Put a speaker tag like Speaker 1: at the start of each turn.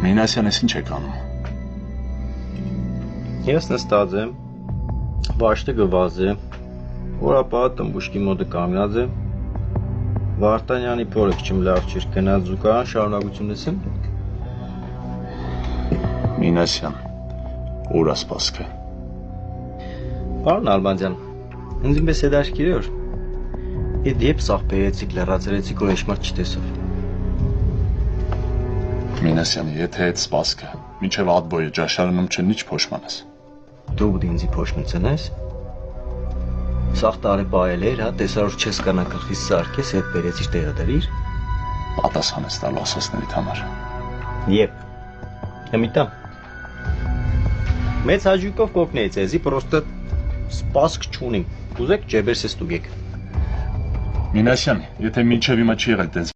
Speaker 1: Մինասյան, ես ինչ եք անում։
Speaker 2: Ես նստած եմ, վաշտը գված է, օրապահը տնբուշկի մոտը կանգնած է, Վարդանյանի փորը քիչ լավ չէր գնաց զուգահեռ շարունակությունս եմ։
Speaker 1: Մինասյան, ուր է սպասքը։
Speaker 2: Պարոն Ալբանդյան, ինձ ինպես է դաշկիրը որ Եդ եբ սաղ բերեցիք, լեռացրեցիք, որ էշմար չտեսով։
Speaker 1: Մինասյան, եթե այդ սպասքը, միջև ադբոյը ջաշարանում չեն, ինչ փոշմանես։
Speaker 2: Դու բուդ ինձի փոշմությունես։ Սաղ տարե բայել էր, հա, տեսարուր չես կանա կլխիս սարքես, հետ բերեցիր տեղը դրիր։
Speaker 1: Պատասխան ես տալու ասասներիդ համար։
Speaker 2: Եբ, հմիտամ։ Մեծ հաջույքով կոգնեի ձեզի, պրոստը սպասք չունիմ, ուզեք ջեբերս ես տուգեք։
Speaker 1: Մինասյան, եթե մինչև հիմա չի եղել տենց